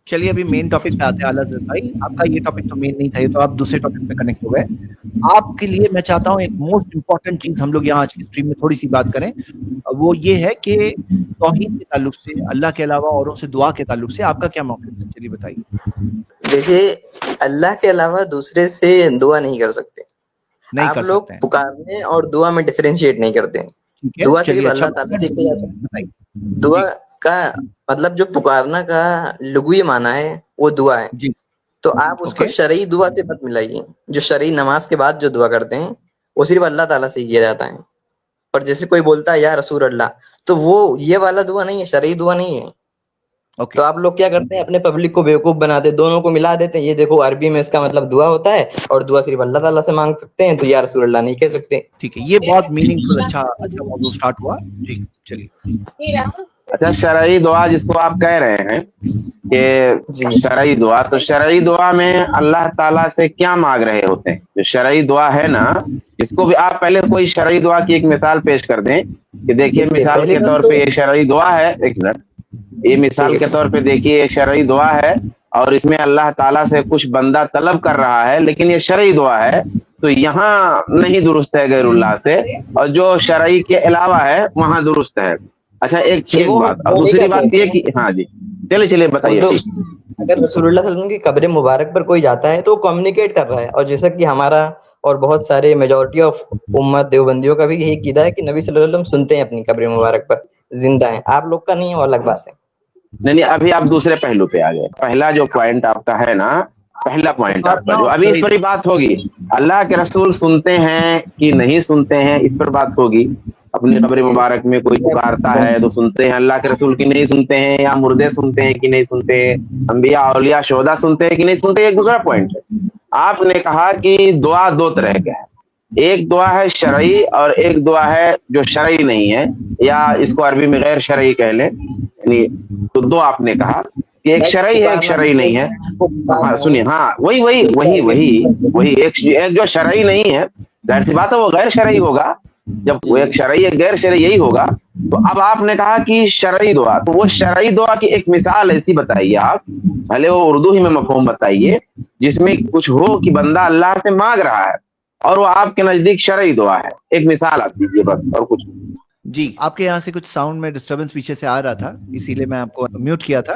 چلیے ابھی main topic پہ آتے ہیں اعلیٰ حضرت بھائی. آپ کا یہ ٹاپک تو مین نہیں تھا, یہ تو آپ دوسرے ٹاپک پہ کنیکٹ ہو گئے. آپ کے لیے میں چاہتا ہوں ایک موسٹ امپورٹنٹ چیز ہم لوگ یہاں آج کی اسٹریم میں تھوڑی سی بات کریں, وہ یہ ہے کہ توحید کے تعلق سے, اللہ کے علاوہ اوروں سے دعا کے تعلق سے آپ کا کیا موقف ہے؟ چلیے بتائیے. دیکھیے, اللہ کے علاوہ دوسرے سے دعا نہیں کر سکتے. نہیں آپ کر لوگ سکتے ہیں, پکارنے اور دعا میں ڈفرینشیٹ نہیں کرتے. ٹھیک ہے, دعا صرف چلیے اچھا اللہ تعالیٰ سے کی جاتا ہے. بتائیے. دعا کا مطلب جو پکارنا کا لغوی معنی ہے وہ دعا ہے. جی تو آپ اس کو اوکے, شرعی دعا سے مت ملائیے. جو شرعی نماز کے بعد جو دعا کرتے ہیں وہ صرف اللہ تعالیٰ سے کیا جاتا ہے. اور جیسے کوئی بولتا ہے یا رسول اللہ, تو وہ یہ والا دعا نہیں ہے, شرعی دعا نہیں ہے. اوکے. تو آپ لوگ کیا کرتے ہیں, اپنے پبلک کو بیوقوف بناتے ہیں, دونوں کو ملا دیتے ہیں. یہ دیکھو عربی میں اس کا مطلب دعا ہوتا ہے, اور دعا صرف اللہ تعالیٰ سے مانگ سکتے ہیں, تو یا رسول اللہ نہیں کہہ سکتے. ٹھیک ہے, یہ بہت میننگ فل اچھا موضوع سٹارٹ ہوا. جی چلیے. اچھا, شرعی دعا جس کو آپ کہہ رہے ہیں کہ شرعی دعا, تو شرعی دعا میں اللہ تعالیٰ سے کیا مانگ رہے ہوتے ہیں؟ جو شرعی دعا ہے نا, اس کو بھی آپ پہلے کوئی شرعی دعا کی ایک مثال پیش کر دیں کہ دیکھیے مثال کے طور پہ یہ شرعی دعا ہے. ایک منٹ, یہ مثال کے طور پہ دیکھیے یہ شرعی دعا ہے, اور اس میں اللہ تعالیٰ سے کچھ بندہ طلب کر رہا ہے, لیکن یہ شرعی دعا ہے, تو یہاں نہیں درست ہے غیر اللہ سے, اور جو شرعی کے علاوہ ہے وہاں درست ہے. اچھا ایک بات, اور دوسری بات یہ کہ ہاں جی چلیے بتائیے. اگر رسول اللہ صلی اللہ علیہ وسلم کی قبر مبارک پر کوئی جاتا ہے تو وہ کمیونیکیٹ کر رہا ہے. اور جیسا کہ ہمارا اور بہت سارے میجورٹی آف امت دیوبندیوں کا بھی یہی عقیدہ ہے کہ نبی صلی اللہ علیہ وسلم سنتے ہیں اپنی قبر مبارک پر, زندہ ہیں. آپ لوگ کا نہیں ہے, وہ الگ بات ہے. نہیں, ابھی آپ دوسرے پہلو پہ آ گئے. پہلا جو پوائنٹ آپ کا ہے نا, پہلا پوائنٹ آپ کا جو ابھی اس پر بات ہوگی, اللہ کے رسول سنتے ہیں کہ نہیں سنتے ہیں, اس پر بات ہوگی. اپنی قبر مبارک میں کوئی پکارتا ہے تو سنتے ہیں اللہ کے رسول کی نہیں سنتے ہیں, یا مردے سنتے ہیں کہ نہیں سنتے ہیں, انبیاء اولیاء شہداء سنتے ہیں کہ نہیں سنتے. ایک دوسرا پوائنٹ ہے, آپ نے کہا کہ دعا دو طرح کا ہے, ایک دعا ہے شرعی اور ایک دعا ہے جو شرعی نہیں ہے, یا اس کو عربی میں غیر شرعی کہہ لیں. یعنی تو دو آپ نے کہا کہ ایک شرعی ہے ایک شرعی نہیں ہے. ہاں سنیے, ہاں وہی ایک جو شرعی نہیں ہے, ظاہر سی بات ہے وہ غیر شرعی ہوگا. جب وہ ایک شرعی ایک غیر شرعی یہی ہوگا. تو اب آپ نے کہا کہ شرعی دعا, تو وہ شرعی دعا کی ایک مثال ایسی بتائیے آپ, بھلے وہ اردو ہی میں مفہوم بتائیے, جس میں کچھ ہو کہ بندہ اللہ سے مانگ رہا ہے اور وہ آپ کے نزدیک شرعی دعا ہے. ایک مثال آپ دیجیے بس, اور کچھ. جی آپ کے یہاں سے کچھ ساؤنڈ میں ڈسٹربنس پیچھے سے آ رہا تھا, اسی لیے میں آپ کو میوٹ کیا تھا.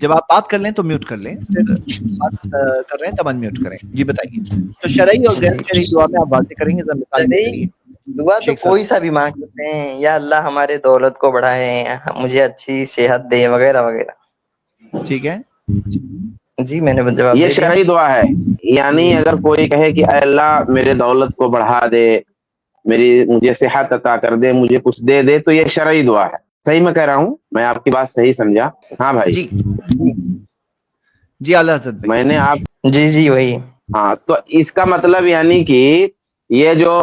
جب آپ بات کر لیں تو میوٹ کر لیں, پھر بات کر رہے ہیں تب انمیوٹ کریں. جی بتائیے, تو شرعی اور غیر شرعی دعا میں آپ واضح کریں گے, ذرا مثال کے ذریعے. دعا تو کوئی سا بھی مانگ سکتے ہیں, یا اللہ ہمارے دولت کو بڑھائے, مجھے اچھی صحت دے, وغیرہ وغیرہ. ٹھیک ہے, جی میں نے جواب یہ دے دیا. شرعی دعا ہے. یعنی اگر کوئی کہے کہ اے اللہ میرے دولت کو بڑھا دے, مجھے صحت عطا کر دے, مجھے کچھ دے دے, تو یہ شرعی دعا ہے. صحیح میں کہہ رہا ہوں, میں آپ کی بات صحیح سمجھا؟ ہاں بھائی جی اعلیٰ حضرت بھائی, میں نے آپ جی وہی. ہاں, تو اس کا مطلب یعنی کہ یہ جو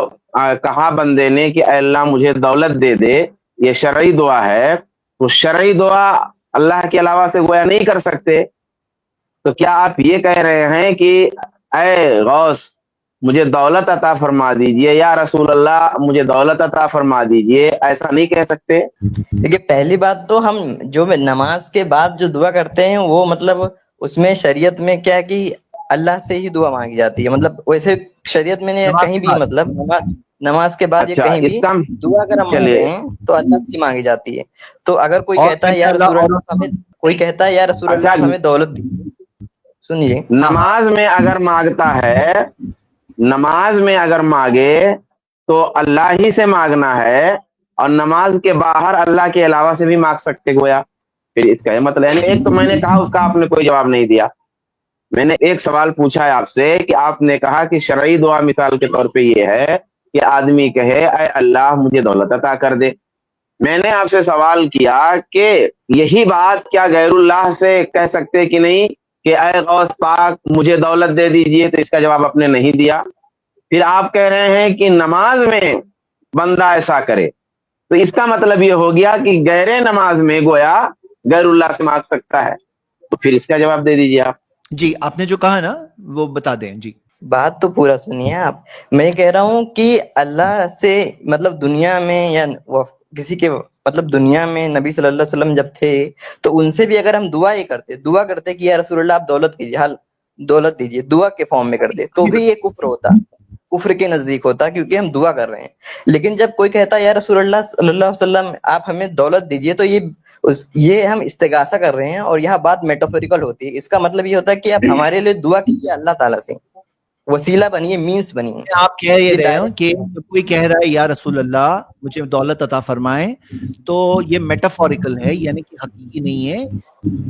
کہا بندے نے کہ اے اللہ مجھے دولت دے دے, یہ شرعی دعا ہے. تو شرعی دعا اللہ کے علاوہ سے گویا نہیں کر سکتے. تو کیا آپ یہ کہہ رہے ہیں کہ اے غوث مجھے دولت عطا فرما دیجئے, یا رسول اللہ مجھے دولت عطا فرما دیجئے, ایسا نہیں کہہ سکتے؟ دیکھیے, پہلی بات تو ہم جو نماز کے بعد جو دعا کرتے ہیں وہ مطلب اس میں شریعت میں کیا ہے کہ اللہ سے ہی دعا مانگی جاتی ہے. مطلب ویسے شریعت میں نے کہیں بھی, مطلب نماز کے بعد اچھا, کہیں بھی دعا اگر ہم مانگتے ہیں تو اللہ سے مانگی جاتی ہے. تو اگر کوئی کہتا ہے یا رسول اللہ ہمیں, کوئی کہتا ہے یا رسول اللہ آپ ہمیں دولت دی, سنیے, نماز میں اگر مانگتا ہے, نماز میں اگر مانگے تو اللہ ہی سے مانگنا ہے, اور نماز کے باہر اللہ کے علاوہ سے بھی مانگ سکتے گویا. پھر اس کا یہ مطلب, یعنی ایک تو میں نے کہا اس کا آپ نے کوئی جواب نہیں دیا. میں نے ایک سوال پوچھا ہے آپ سے کہ آپ نے کہا کہ شرعی دعا مثال کے طور پہ یہ ہے کہ آدمی کہے اے اللہ مجھے دولت عطا کر دے. میں نے آپ سے سوال کیا کہ یہی بات کیا غیر اللہ سے کہہ سکتے کہ نہیں, کہ اے غوث پاک مجھے دولت دے دیجئے, تو اس کا جواب آپ نے نہیں دیا. پھر آپ کہہ رہے ہیں کہ نماز میں بندہ ایسا کرے, تو اس کا مطلب یہ ہو گیا کہ غیر نماز میں گویا غیر اللہ سے مانگ سکتا ہے. تو پھر اس کا جواب دے دیجئے آپ. جی آپ نے جو کہا نا وہ بتا دیں. جی بات تو پورا سنیے آپ. میں کہہ رہا ہوں کہ اللہ سے مطلب دنیا میں یا کسی کے مطلب دنیا میں نبی صلی اللہ علیہ وسلم جب تھے تو ان سے بھی اگر ہم دعا کرتے کہ یا رسول اللہ آپ دولت کیجیے، حال دولت دیجیے، دعا کے فارم میں کرتے تو بھی یہ کفر ہوتا، کفر کے نزدیک ہوتا، کیونکہ ہم دعا کر رہے ہیں۔ لیکن جب کوئی کہتا ہے یا رسول اللہ صلی اللہ علیہ وسلم آپ ہمیں دولت دیجیے، تو یہ ہم استغاثہ کر رہے ہیں، اور یہاں بات میٹافوریکل ہوتی ہے۔ اس کا مطلب یہ ہوتا ہے کہ آپ ہمارے لیے دعا کیجیے اللہ تعالیٰ سے، وسیلہ بنیے، مینس بنیے۔ آپ کہہ یہ رہے ہو کہ جب کوئی کہہ رہا ہے یا رسول اللہ مجھے دولت عطا فرمائیں، تو یہ میٹافوریکل ہے، یعنی کہ حقیقی نہیں ہے،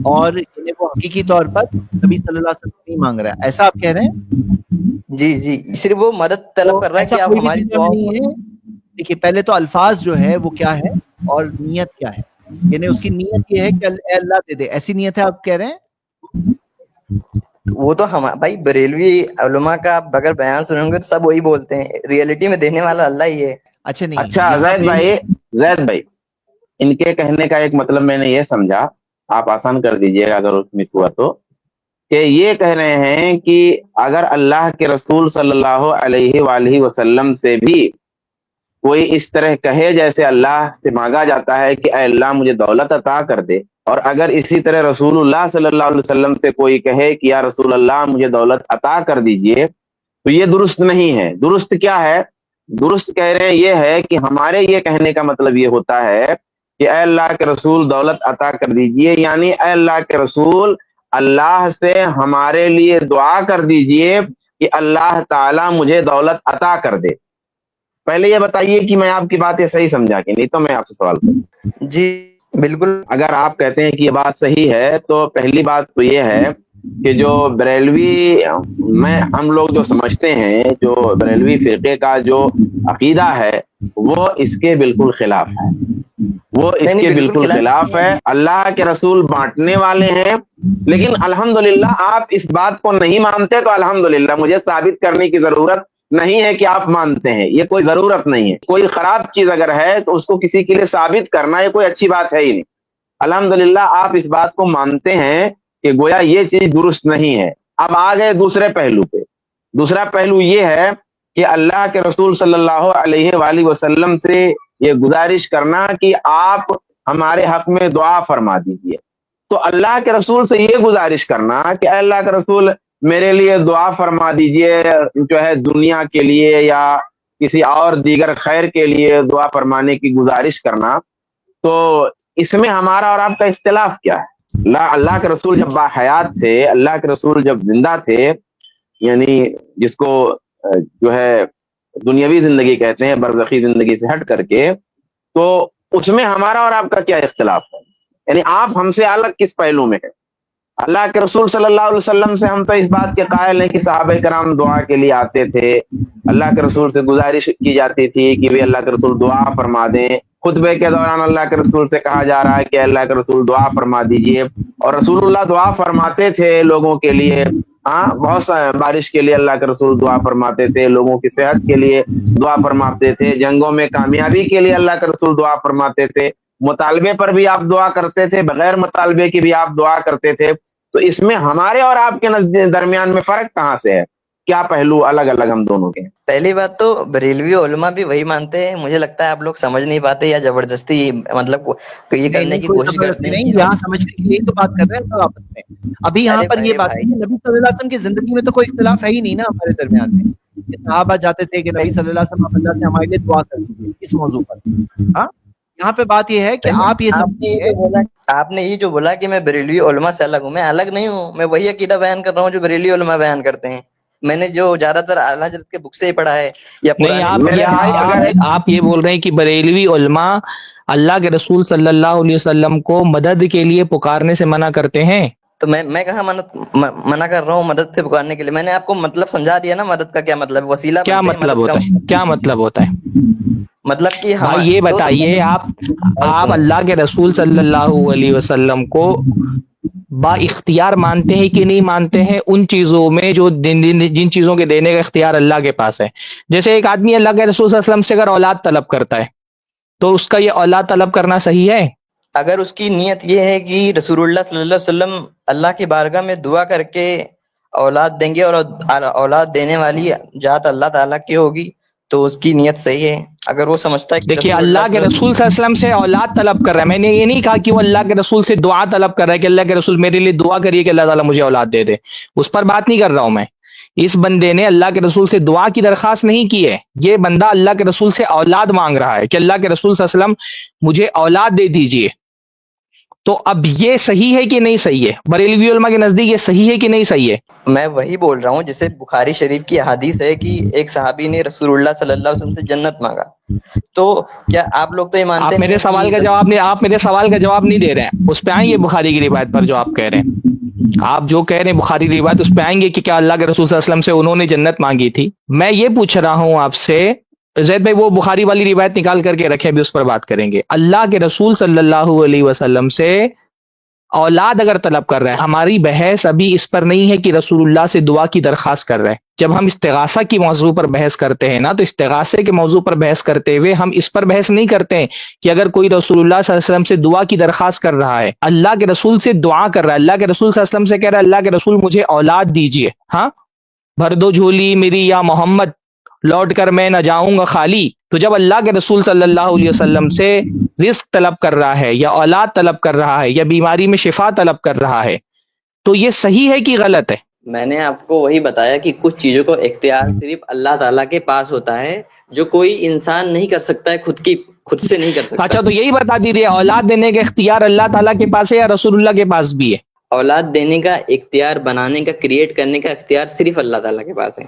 اور یعنی وہ حقیقی طور پر نبی صلی اللہ علیہ وسلم نہیں مانگ رہا ہے، ایسا آپ کہہ رہے ہیں؟ جی جی، صرف وہ مدد طلب کر رہا ہے ایسا کہ آپ کوئی بھی ہماری دنیا میں نہیں ہے۔ دیکھیے پہلے تو الفاظ جو ہے وہ کیا ہے اور نیت کیا ہے، یعنی اس کی نیت یہ ہے کہ اے اللہ دے دے، ایسی نیت ہے آپ کہہ رہے ہیں؟ وہ تو ہم بھائی بریلوی علماء کا آپ اگر بیان سنیں گے تو سب وہی بولتے ہیں، ریئلٹی میں دینے والا اللہ ہی ہے۔ اچھا نہیں، اچھا یہاں زید بھائی ان کے کہنے کا ایک مطلب میں نے یہ سمجھا، آپ آسان کر دیجئے گا اگر مس ہوا تو، کہ یہ کہہ رہے ہیں کہ اگر اللہ کے رسول صلی اللہ علیہ وآلہ وسلم سے بھی کوئی اس طرح کہے جیسے اللہ سے مانگا جاتا ہے کہ اے اللہ مجھے دولت عطا کر دے، اور اگر اسی طرح رسول اللہ صلی اللہ علیہ وسلم سے کوئی کہے کہ یا رسول اللہ مجھے دولت عطا کر دیجئے، تو یہ درست نہیں ہے۔ درست کیا ہے؟ درست کہہ رہے ہیں یہ ہے کہ ہمارے یہ کہنے کا مطلب یہ ہوتا ہے کہ اے اللہ کے رسول دولت عطا کر دیجئے، یعنی اے اللہ کے رسول اللہ سے ہمارے لیے دعا کر دیجئے کہ اللہ تعالیٰ مجھے دولت عطا کر دے۔ پہلے یہ بتائیے کہ میں آپ کی باتیں صحیح سمجھا کہ نہیں، تو میں آپ سے سوال کروں۔ جی بالکل، اگر آپ کہتے ہیں کہ یہ بات صحیح ہے تو پہلی بات تو یہ ہے کہ جو بریلوی میں ہم لوگ جو سمجھتے ہیں، جو بریلوی فرقے کا جو عقیدہ ہے وہ اس کے بالکل خلاف ہے، وہ اس کے بالکل خلاف ہے۔ اللہ کے رسول بانٹنے والے ہیں، لیکن الحمدللہ آپ اس بات کو نہیں مانتے، تو الحمدللہ مجھے ثابت کرنے کی ضرورت نہیں ہے کہ آپ مانتے ہیں، یہ کوئی ضرورت نہیں ہے۔ کوئی خراب چیز اگر ہے تو اس کو کسی کے لیے ثابت کرنا یہ کوئی اچھی بات ہے ہی نہیں۔ الحمدللہ آپ اس بات کو مانتے ہیں کہ گویا یہ چیز درست نہیں ہے۔ اب آگئے دوسرے پہلو پہ۔ دوسرا پہلو یہ ہے کہ اللہ کے رسول صلی اللہ علیہ وآلہ وسلم سے یہ گزارش کرنا کہ آپ ہمارے حق میں دعا فرما دیجیے۔ تو اللہ کے رسول سے یہ گزارش کرنا کہ اے اللہ کے رسول میرے لیے دعا فرما دیجیے، جو ہے دنیا کے لیے یا کسی اور دیگر خیر کے لیے دعا فرمانے کی گزارش کرنا، تو اس میں ہمارا اور آپ کا اختلاف کیا ہے؟ اللہ کے رسول جب باحیات تھے، اللہ کے رسول جب زندہ تھے، یعنی جس کو جو ہے دنیاوی زندگی کہتے ہیں، برزخی زندگی سے ہٹ کر کے، تو اس میں ہمارا اور آپ کا کیا اختلاف ہے؟ یعنی آپ ہم سے الگ کس پہلو میں ہے؟ اللہ کے رسول صلی اللہ علیہ وسلم سے ہم تو اس بات کے قائل ہیں کہ صحابہ کرام دعا کے لیے آتے تھے، اللہ کے رسول سے گزارش کی جاتی تھی کہ بھی اللہ کے رسول دعا فرما دیں۔ خطبے کے دوران اللہ کے رسول سے کہا جا رہا ہے کہ اللہ کے رسول دعا فرما دیجئے، اور رسول اللہ دعا فرماتے تھے لوگوں کے لیے، بہت بارش کے لیے اللہ کے رسول دعا فرماتے تھے، لوگوں کی صحت کے لیے دعا فرماتے تھے، جنگوں میں کامیابی کے لیے اللہ کے رسول دعا فرماتے تھے، مطالبے پر بھی آپ دعا کرتے تھے، بغیر مطالبے کی بھی آپ دعا کرتے تھے۔ تو اس میں ہمارے اور آپ کے درمیان میں فرق کہاں سے ہے؟ کیا پہلو الگ الگ ہم دونوں کے ہیں؟ پہلی بات تو بریلوی علماء بھی وہی مانتے ہیں، مجھے لگتا ہے آپ لوگ سمجھ نہیں پاتے یا زبردستی مطلب یہ کرنے کی کوشش کرتے ہیں۔ نہیں، یہاں سمجھنے کے لیے تو بات کر رہے ہیں تو آپس میں ابھی یہاں پر یہ بات ہے کہ نبی صلی اللہ علیہ وسلم کی زندگی میں تو کوئی اختلاف ہے ہی نہیں نا ہمارے درمیان میں۔ صحابہ جاتے تھے کہ نبی صلی اللہ علیہ وسلم اللہ سے ہمارے لیے دعا کر دیجیے اس موضوع پر۔ ہاں، یہاں پہ بات یہ ہے کہ آپ یہ آپ نے یہ جو بولا کہ میں بریلوی علماء سے الگ ہوں، میں الگ نہیں ہوں، میں وہی عقیدہ بیان کر رہا ہوں جو بریلوی علماء بیان کرتے ہیں۔ میں نے جو زیادہ تر اعلیٰ حضرت کے بک سے ہی پڑھا ہے یا آپ یہ بول رہے ہیں کہ بریلوی علماء اللہ کے رسول صلی اللہ علیہ وسلم کو مدد کے لیے پکارنے سے منع کرتے ہیں؟ تو میں کہاں منع کر رہا ہوں مدد سے پکارنے کے لیے؟ میں نے آپ کو مطلب سمجھا دیا نا، مدد کا کیا مطلب، وسیلہ کیا مطلب ہوتا ہے؟ کیا مطلب ہوتا ہے؟ مطلب کہ بھائی یہ بتائیے، آپ اللہ کے رسول صلی اللہ علیہ وسلم کو با اختیار مانتے ہیں کہ نہیں مانتے ہیں ان چیزوں میں جو جن چیزوں کے دینے کا اختیار اللہ کے پاس ہے؟ جیسے ایک آدمی اللہ کے رسول صلی اللہ علیہ وسلم سے اگر اولاد طلب کرتا ہے تو اس کا یہ اولاد طلب کرنا صحیح ہے؟ اگر اس کی نیت یہ ہے کہ رسول اللہ صلی اللہ علیہ وسلم اللہ کی بارگاہ میں دعا کر کے اولاد دیں گے اور اولاد دینے والی ذات اللہ تعالیٰ کی ہوگی، تو اس کی نیت صحیح ہے. اگر وہ سمجھتا ہے کہ دیکھیے رسول اللہ کے رسول صلی اللہ علیہ وسلم سے اولاد طلب کر رہا ہے. میں نے یہ نہیں کہا کہ وہ اللہ کے رسول سے دعا طلب کر رہا ہے کہ اللہ کے رسول میرے لیے دعا کریے کہ اللہ تعالیٰ مجھے اولاد دے دے. اس پر بات نہیں کر رہا ہوں میں. اس بندے نے اللہ کے رسول سے دعا کی درخواست نہیں کی ہے. یہ بندہ اللہ کے رسول سے اولاد مانگ رہا ہے کہ اللہ کے رسول صلی اللہ علیہ وسلم مجھے اولاد دے دیجیے. تو اب یہ صحیح ہے کہ نہیں صحیح ہے؟ بریلوی علماء کے نزدیک یہ صحیح ہے کہ نہیں صحیح ہے؟ میں وہی بول رہا ہوں جیسے بخاری شریف کی حدیث ہے کہ ایک صحابی نے رسول اللہ صلی اللہ علیہ وسلم سے جنت مانگا. تو کیا آپ لوگ تو یہ مانتے آپ میرے سوال کا جواب نہیں، آپ میرے سوال کا جواب نہیں دے رہے ہیں. اس پہ آئیں گے بخاری کی روایت پر جو آپ کہہ رہے ہیں. آپ جو کہہ رہے ہیں بخاری کی روایت اس پہ آئیں گے کہ کیا اللہ کے رسول صلی اللہ علیہ وسلم سے انہوں نے جنت مانگی تھی. میں یہ پوچھ رہا ہوں آپ سے زید بھائی، وہ بخاری والی روایت نکال کر کے رکھیں، بھی اس پر بات کریں گے. اللہ کے رسول صلی اللہ علیہ وسلم سے اولاد اگر طلب کر رہے ہیں، ہماری بحث ابھی اس پر نہیں ہے کہ رسول اللہ سے دعا کی درخواست کر رہے ہیں. جب ہم استغاثہ کی موضوع پر بحث کرتے ہیں نا، تو استغاثے کے موضوع پر بحث کرتے ہوئے ہم اس پر بحث نہیں کرتے ہیں کہ اگر کوئی رسول اللہ صلی اللہ علیہ وسلم سے دعا کی درخواست کر رہا ہے، اللہ کے رسول سے دعا کر رہا ہے، اللہ کے رسول صلی اللہ علیہ وسلم سے کہہ رہا ہے اللہ کے رسول مجھے اولاد دیجیے، ہاں بھر دو جھولی میری یا محمد، لوٹ کر میں نہ جاؤں گا خالی. تو جب اللہ کے رسول صلی اللہ علیہ وسلم سے رزق طلب کر رہا ہے یا اولاد طلب کر رہا ہے یا بیماری میں شفا طلب کر رہا ہے، تو یہ صحیح ہے کہ غلط ہے؟ میں نے آپ کو وہی بتایا کہ کچھ چیزوں کو اختیار صرف اللہ تعالیٰ کے پاس ہوتا ہے جو کوئی انسان نہیں کر سکتا ہے، خود سے نہیں کر سکتا. اچھا تو یہی بتا دیجیے، اولاد دینے کا اختیار اللہ تعالیٰ کے پاس ہے یا رسول اللہ کے پاس بھی ہے؟ اولاد دینے کا اختیار، بنانے کا، کریٹ کرنے کا اختیار صرف اللہ تعالیٰ کے پاس ہے.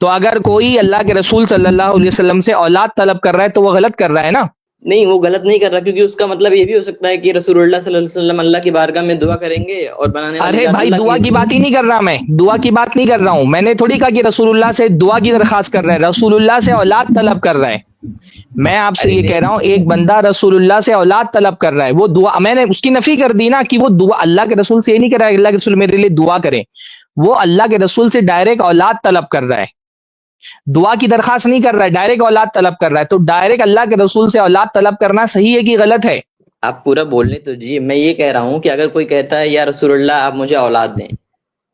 تو اگر کوئی اللہ کے رسول صلی اللہ علیہ وسلم سے اولاد طلب کر رہا ہے تو وہ غلط کر رہا ہے نا؟ نہیں، وہ غلط نہیں کر رہا، کیونکہ اس کا مطلب یہ بھی ہو سکتا ہے کہ رسول اللہ صلی اللہ علیہ وسلم اللہ کی بارگاہ میں دعا کریں گے اور بنانے والی ارے ذات بھائی اللہ دعا کی بات ہی نہیں کر رہا، میں دعا کی بات نہیں کر رہا ہوں. میں نے تھوڑی کہا کہ رسول اللہ سے دعا کی درخواست کر رہا ہے، رسول اللہ سے اولاد طلب کر رہا ہے. میں آپ سے یہ کہہ رہا ہوں ایک بندہ رسول اللہ سے اولاد طلب کر رہا ہے، وہ دعا، میں نے اس کی نفی کر دی نا کہ وہ دعا اللہ کے رسول سے یہ نہیں کر رہا ہے اللہ کے رسول میرے لیے دعا کریں. وہ اللہ کے رسول سے ڈائریکٹ اولاد طلب کر رہا ہے، دعا کی درخواست نہیں کر رہا ہے، ڈائریکٹ اولاد طلب کر رہا ہے. تو ڈائریکٹ اللہ کے رسول سے اولاد طلب کرنا صحیح ہے کہ غلط ہے؟ آپ پورا بولنے تو جی. میں یہ کہہ رہا ہوں کہ اگر کوئی کہتا ہے یا رسول اللہ آپ مجھے اولاد دیں،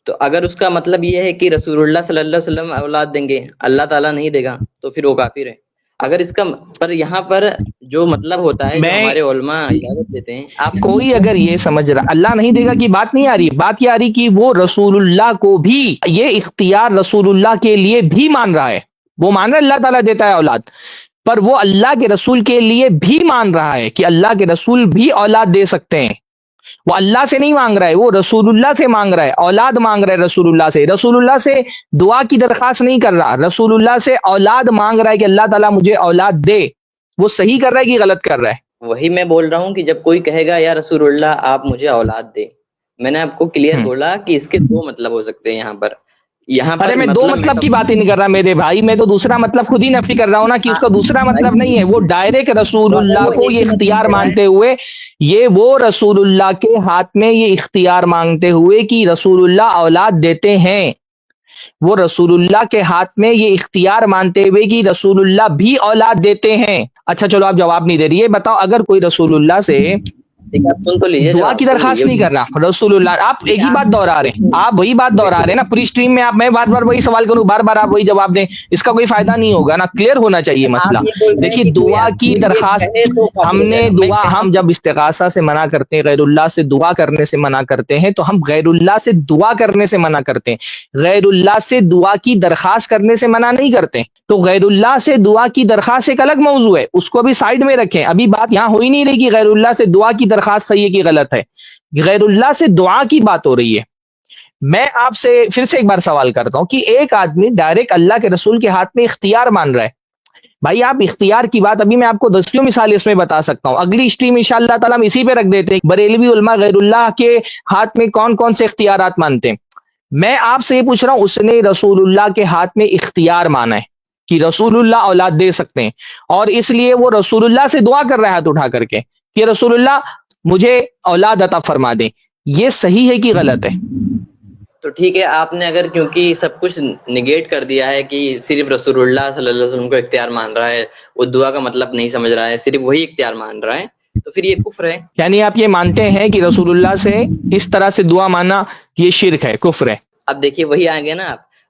تو اگر اس کا مطلب یہ ہے کہ رسول اللہ صلی اللہ علیہ وسلم اولاد دیں گے، اللہ تعالیٰ نہیں دے گا، تو پھر وہ کافر ہے. اگر اس کا پر یہاں پر جو مطلب ہوتا ہے جو ہمارے علماء اجازت دیتے ہیں، آپ کوئی اگر یہ سمجھ رہا اللہ نہیں دے گا کی بات نہیں آ رہی، بات یہ آ رہی کہ وہ رسول اللہ کو بھی یہ اختیار رسول اللہ کے لیے بھی مان رہا ہے. وہ مان رہا ہے اللہ تعالیٰ دیتا ہے اولاد، پر وہ اللہ کے رسول کے لیے بھی مان رہا ہے کہ اللہ کے رسول بھی اولاد دے سکتے ہیں. وہ اللہ سے نہیں مانگ رہا ہے، وہ رسول اللہ سے مانگ رہا ہے، اولاد مانگ رہا ہے رسول اللہ سے. رسول اللہ سے دعا کی درخواست نہیں کر رہا، رسول اللہ سے اولاد مانگ رہا ہے کہ اللہ تعالیٰ مجھے اولاد دے. وہ صحیح کر رہا ہے کہ غلط کر رہا ہے؟ وہی میں بول رہا ہوں کہ جب کوئی کہے گا یا رسول اللہ آپ مجھے اولاد دے، میں نے آپ کو کلیئر بولا کہ اس کے دو مطلب ہو سکتے ہیں یہاں پر. ارے میں دو مطلب کی بات ہی نہیں کر رہا میرے بھائی، میں تو دوسرا مطلب خود ہی نفی کر رہا ہوں نا کہ اس کا دوسرا مطلب نہیں ہے. وہ ڈائریکٹ رسول اللہ کو یہ اختیار مانتے ہوئے، یہ وہ رسول اللہ کے ہاتھ میں یہ اختیار مانگتے ہوئے کہ رسول اللہ اولاد دیتے ہیں، وہ رسول اللہ کے ہاتھ میں یہ اختیار مانتے ہوئے کہ رسول اللہ بھی اولاد دیتے ہیں. اچھا چلو آپ جواب نہیں دے رہی ہے، بتاؤ اگر کوئی رسول اللہ سے سن تو لیجیے، دعا کی درخواست نہیں کر رہا رسول اللہ، آپ ایک ہی بات دوہرا رہے ہیں، آپ وہی بات دوہرا رہے ہیں نا پوری اسٹریم میں. آپ میں بار بار وہی سوال کروں، بار بار آپ وہی جواب دیں، اس کا کوئی فائدہ نہیں ہوگا نا. کلیئر ہونا چاہیے مسئلہ. دیکھیے دعا کی درخواست، ہم جب استغاثہ سے منع کرتے ہیں، غیر اللہ سے دعا کرنے سے منع کرتے ہیں، تو ہم غیر اللہ سے دعا کرنے سے منع کرتے ہیں، غیر اللہ سے دعا کی درخواست کرنے سے منع نہیں کرتے. تو غیر اللہ سے دعا کی درخواست ایک الگ موضوع ہے، اس کو بھی سائیڈ میں رکھیں. ابھی بات یہاں ہو ہی نہیں رہی کہ غیر اللہ سے دعا کی درخواست صحیح ہے کہ غلط ہے، غیر اللہ سے دعا کی بات ہو رہی ہے. میں آپ سے پھر سے ایک بار سوال کرتا ہوں کہ ایک آدمی ڈائریکٹ اللہ کے رسول کے ہاتھ میں اختیار مان رہا ہے. بھائی آپ اختیار کی بات، ابھی میں آپ کو 10 مثال اس میں بتا سکتا ہوں. اگلی اسٹریم انشاءاللہ تعالیٰ ہم اسی پہ رکھ دیتے ہیں بریلوی علماء غیر اللہ کے ہاتھ میں کون کون سے اختیارات مانتے ہیں. میں آپ سے یہ پوچھ رہا ہوں، اس نے رسول اللہ کے ہاتھ میں اختیار مانا ہے کہ رسول اللہ اولاد دے سکتے ہیں، اور اس لیے وہ رسول اللہ سے دعا کر رہا ہے ہاتھ اٹھا کر کے کہ رسول اللہ مجھے اولاد عطا فرما دیں. یہ صحیح ہے کہ غلط ہے؟ تو ٹھیک ہے، آپ نے اگر کیونکہ سب کچھ نگیٹ کر دیا ہے کہ صرف رسول اللہ صلی اللہ علیہ وسلم کو اختیار مان رہا ہے، وہ دعا کا مطلب نہیں سمجھ رہا ہے، صرف وہی اختیار مان رہا ہے، تو پھر یہ کفر ہے. یعنی آپ یہ مانتے ہیں کہ رسول اللہ سے اس طرح سے دعا ماننا یہ شرک ہے، کفر ہے؟ اب دیکھیے وہی آئیں گے نا آپ،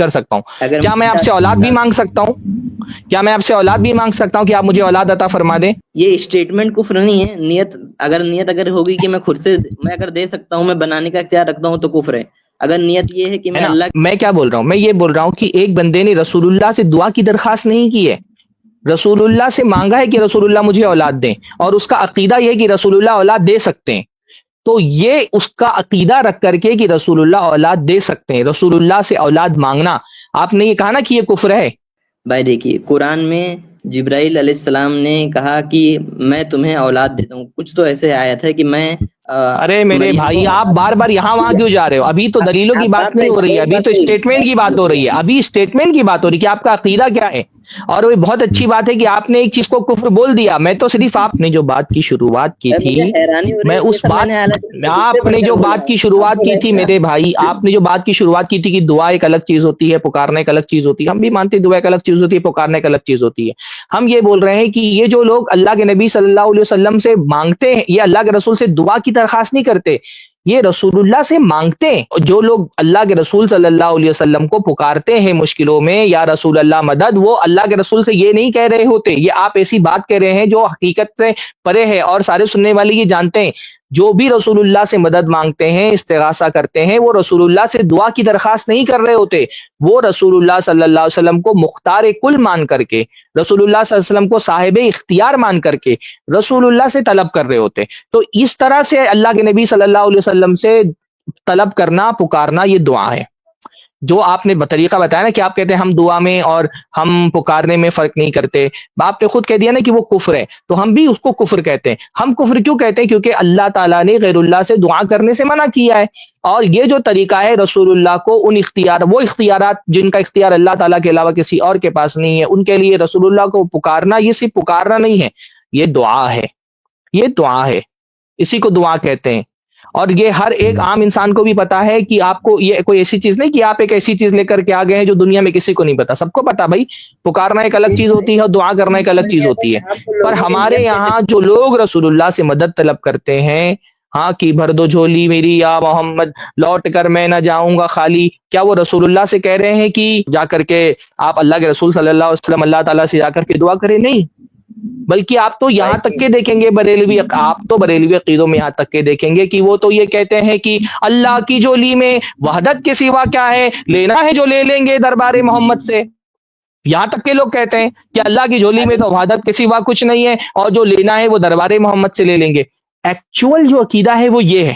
کر سکتا ہوں. اگر کیا میں آپ سے اولاد بھی مانگ سکتا ہوں؟ کیا میں آپ سے اولاد بھی مانگ سکتا ہوں کہ آپ مجھے اولاد عطا فرما دیں؟ یہ اسٹیٹمنٹ کفر نہیں ہے. نیت اگر ہوگی کہ میں خود سے میں اگر دے سکتا ہوں، میں بنانے کا اختیار رکھتا ہوں، تو کفر ہے. اگر نیت یہ ہے کہ میں اللہ میں کیا بول رہا ہوں، میں یہ بول رہا ہوں کہ ایک بندے نے رسول اللہ سے دعا کی درخواست نہیں کی ہے، رسول اللہ سے مانگا ہے کہ رسول اللہ مجھے اولاد دیں، اور اس کا عقیدہ یہ کہ رسول اللہ اولاد دے سکتے ہیں. تو یہ اس کا عقیدہ رکھ کر کے کہ رسول اللہ اولاد دے سکتے ہیں، رسول اللہ سے اولاد مانگنا، آپ نے یہ کہا نا کہ یہ کفر ہے. بھائی دیکھیے، قرآن میں جبرائیل علیہ السلام نے کہا کہ میں تمہیں اولاد دیتا ہوں. کچھ تو ایسے آیت ہے کہ میں ارے میرے بھائی، آپ بار بار یہاں وہاں کیوں جا رہے ہو؟ ابھی تو دلیلوں کی بات نہیں ہو رہی ہے، ابھی تو اسٹیٹمنٹ کی بات ہو رہی ہے، ابھی اسٹیٹمنٹ کی بات ہو رہی ہے کہ آپ کا عقیدہ کیا ہے. اور وہ بہت اچھی بات ہے کہ آپ نے ایک چیز کو کفر بول دیا. میں تو صرف آپ نے جو بات کی شروعات کی تھی، میں اس بات آپ نے جو بات کی شروعات کی تھی میرے بھائی، آپ نے جو بات کی شروعات کی تھی کہ دعا ایک الگ چیز ہوتی ہے، پکارنا ایک الگ چیز ہوتی ہے. ہم بھی مانتے ہیں دعا ایک الگ چیز ہوتی ہے، پکارنا ایک الگ چیز ہوتی ہے. ہم یہ بول رہے ہیں کہ یہ جو لوگ اللہ کے نبی صلی اللہ علیہ وسلم سے مانگتے ہیں، یہ اللہ کے رسول سے دعا کی درخواست نہیں کرتے، یہ رسول اللہ سے مانگتے ہیں. اور جو لوگ اللہ کے رسول صلی اللہ علیہ وسلم کو پکارتے ہیں مشکلوں میں، یا رسول اللہ مدد، وہ اللہ کے رسول سے یہ نہیں کہہ رہے ہوتے. یہ آپ ایسی بات کہہ رہے ہیں جو حقیقت سے پرے ہے، اور سارے سننے والے یہ جانتے ہیں. جو بھی رسول اللہ سے مدد مانگتے ہیں، استغاثہ کرتے ہیں، وہ رسول اللہ سے دعا کی درخواست نہیں کر رہے ہوتے، وہ رسول اللہ صلی اللہ علیہ وسلم کو مختار کل مان کر کے، رسول اللہ صلی اللہ علیہ وسلم کو صاحب اختیار مان کر کے رسول اللہ سے طلب کر رہے ہوتے. تو اس طرح سے اللہ کے نبی صلی اللہ علیہ وسلم سے طلب کرنا، پکارنا، یہ دعا ہے. جو آپ نے طریقہ بتایا نا کہ آپ کہتے ہیں ہم دعا میں اور ہم پکارنے میں فرق نہیں کرتے، آپ نے خود کہہ دیا نا کہ وہ کفر ہے، تو ہم بھی اس کو کفر کہتے ہیں. ہم کفر کیوں کہتے ہیں؟ کیونکہ اللہ تعالیٰ نے غیر اللہ سے دعا کرنے سے منع کیا ہے. اور یہ جو طریقہ ہے رسول اللہ کو وہ اختیارات جن کا اختیار اللہ تعالیٰ کے علاوہ کسی اور کے پاس نہیں ہے، ان کے لیے رسول اللہ کو پکارنا، یہ صرف پکارنا نہیں ہے، یہ دعا ہے. یہ دعا ہے، اسی کو دعا کہتے ہیں. اور یہ ہر ایک عام انسان کو بھی پتا ہے کہ آپ کو یہ کوئی ایسی چیز نہیں کہ آپ ایک ایسی چیز لے کر کے آ گئے ہیں جو دنیا میں کسی کو نہیں پتا. سب کو پتا بھائی، پکارنا ایک الگ چیز ہوتی ہے اور دعا کرنا ایک الگ چیز ہوتی ہے. پر ہمارے یہاں جو لوگ رسول اللہ سے مدد طلب کرتے ہیں، ہاں کہ بھر دو جھولی میری یا محمد، لوٹ کر میں نہ جاؤں گا خالی، کیا وہ رسول اللہ سے کہہ رہے ہیں کہ جا کر کے آپ اللہ کے رسول صلی اللہ علیہ وسلم اللہ تعالیٰ سے جا کر کے دعا کریں؟ نہیں، بلکہ آپ تو یہاں تک کے دیکھیں گے بریلوی عقیدوں میں یہاں تک کے دیکھیں گے کہ وہ تو یہ کہتے ہیں کہ اللہ کی جولی میں وحدت کے سوا کیا ہے، لینا ہے جو لے لیں گے دربار محمد سے. یہاں تک کے لوگ کہتے ہیں کہ اللہ کی جولی میں تو وحدت کے سوا کچھ نہیں ہے، اور جو لینا ہے وہ دربار محمد سے لے لیں گے. ایکچوئل جو عقیدہ ہے وہ یہ ہے